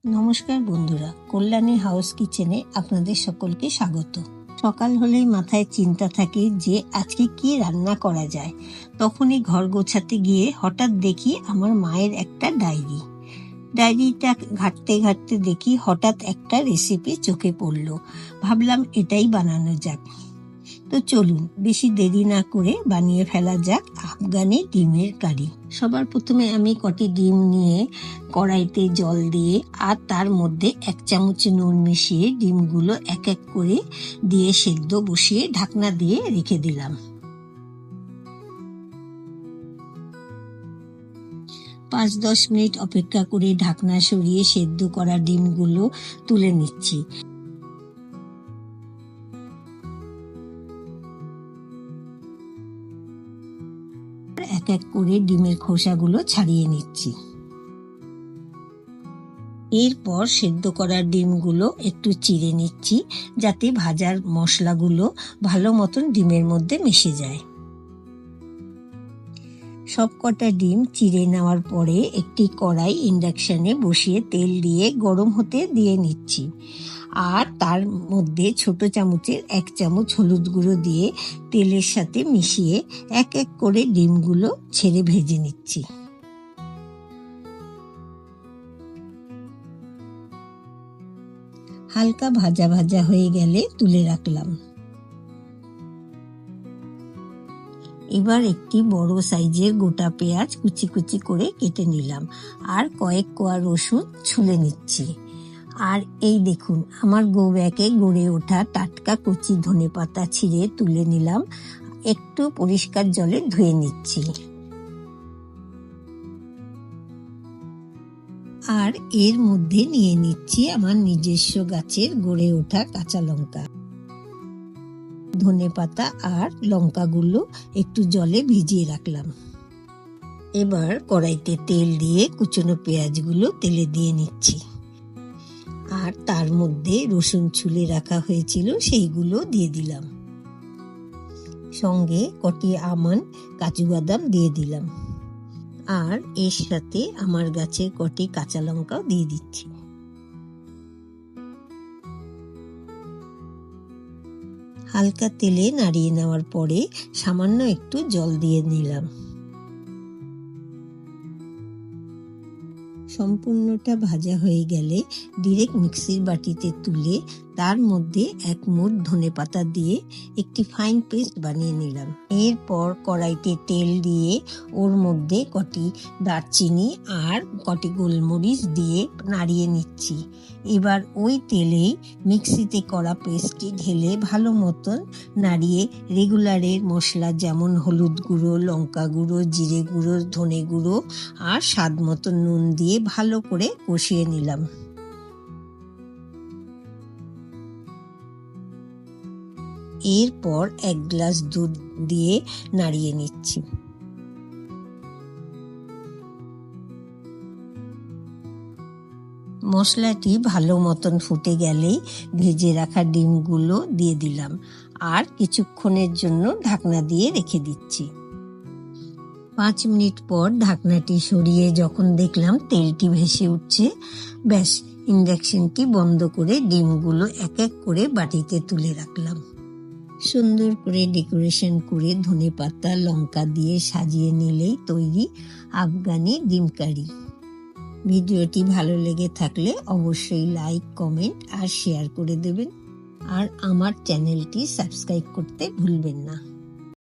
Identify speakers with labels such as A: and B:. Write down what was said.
A: নমস্কার বন্ধুরা, কল্যাণী হাউস কিচেনে আপনাদের সকলকে স্বাগত। সকাল হলেই মাথায় চিন্তা থাকে যে আজকে কি রান্না করা যায়। তখনই ঘর গোছাতে গিয়ে হঠাৎ দেখি আমার মায়ের একটা ডায়েরিটা ঘাঁটতে ঘাঁটতে দেখি হঠাৎ একটা রেসিপি চোখে পড়লো। ভাবলাম এটাই বানানো যাক। তো চলুন বেশি দেরি না করে বানিয়ে ফেলা যাক আফগানি ডিমের কারি। সবার প্রথমে আমি কটি ডিম নিয়ে কড়াইতে জল দিয়ে আর তার মধ্যে 1 চামচ নুন মিশিয়ে ডিমগুলো এক এক করে দিয়ে সেদ্ধ বসিয়ে ঢাকনা দিয়ে রেখে দিলাম। 5-10 মিনিট অপেক্ষা করে ঢাকনা সরিয়ে সেদ্ধ করা ডিমগুলো তুলে নিচ্ছি। এক এক করে ডিমের খোসাগুলো ছাড়িয়ে নিচ্ছি। এরপর সেদ্ধ করা ডিমগুলো একটু চিড়ে নিচ্ছি যাতে ভাজার মশলাগুলো ভালো মতন ডিমের মধ্যে মিশে যায়। সবকটা ডিম চিড়ে নেওয়ার পরে একটি কড়াই ইন্ডাকশনে বসিয়ে তেল দিয়ে গরম হতে দিয়ে নিচ্ছি আর তার মধ্যে ছোট চামচের 1 চামচ হলুদ গুঁড়ো দিয়ে তেলের সাথে মিশিয়ে এক এক করে ডিমগুলো ছেড়ে ভেজে নিচ্ছি। হালকা ভাজা ভাজা হয়ে গেলে তুলে রাখলাম। এবার একটি বড় সাইজের গোটা পেঁয়াজ কুচি কুচি করে কেটে নিলাম আর কয়েক কোয়া রসুন ছুলে নিচ্ছি। আর এই দেখুন আমার গো ব্যাগে গড়ে ওঠা টাটকা কচি ধনেপাতা ছিঁড়ে তুলে নিলাম, একটু পরিষ্কার জলে ধুয়ে নিচ্ছি। আর এর মধ্যে নিয়ে নিচ্ছি আমার নিজস্ব গাছের গড়ে ওঠা কাঁচা লঙ্কা। ধনেপাতা আর লঙ্কাগুলো একটু জলে ভিজিয়ে রাখলাম। এবার কড়াইতে তেল দিয়ে কুচনো পেঁয়াজগুলো তেলে দিয়ে নিচ্ছি আর তার মধ্যে রসুন ছুলে রাখা হয়েছিল সেইগুলো দিয়ে দিলাম। সঙ্গে কটি আমন্ড কাজু বাদাম দিয়ে দিলাম আর এর সাথে আমার গাছের কটি কাঁচা লঙ্কাও দিয়ে দিচ্ছি। হালকা তেলে নাড়িয়ে নেওয়ার পরে সামান্য একটু জল দিয়ে নিলাম। সম্পূর্ণটা ভাজা হয়ে গেলে ডিরেক্ট মিক্সির বাটিতে তুলে তার মধ্যে 1 মুঠ ধনেপাতা দিয়ে একটি ফাইন পেস্ট বানিয়ে নিলাম। এরপর কড়াইতে তেল দিয়ে ওর মধ্যে কটি দারচিনি আর কটি গোলমরিচ দিয়ে নাড়িয়ে নিচ্ছি। এবার ওই তেলেই মিক্সিতে করা পেস্টটি ঢেলে ভালো মতন নাড়িয়ে রেগুলারের মশলা যেমন হলুদ গুঁড়ো, লঙ্কা গুঁড়ো, জিরে গুঁড়ো, ধনে গুঁড়ো আর স্বাদ মতো নুন দিয়ে ভালো করে কষিয়ে নিলাম। এরপর 1 গ্লাস দুধ দিয়ে নাড়িয়ে নিচ্ছি। মশলাটি ভালো মতন ফুটে গেলেই ভেজে রাখা ডিমগুলো দিয়ে দিলাম আর কিছুক্ষণের জন্য ঢাকনা দিয়ে রেখে দিচ্ছি। 5 মিনিট পর ঢাকনাটি সরিয়ে যখন দেখলাম তেলটি ভেসে উঠছে, ব্যাস ইন্ডাকশনটি বন্ধ করে ডিমগুলো এক এক করে বাটিতে তুলে রাখলাম। সুন্দর করে ডেকোরেশন করে ধনেপাতা লঙ্কা দিয়ে সাজিয়ে নিলেই তৈরি আফগানি ডিম কারি। ভিডিওটি ভালো লেগে থাকলে অবশ্যই লাইক, কমেন্ট আর শেয়ার করে দেবেন আর আমার চ্যানেলটি সাবস্ক্রাইব করতে ভুলবেন না।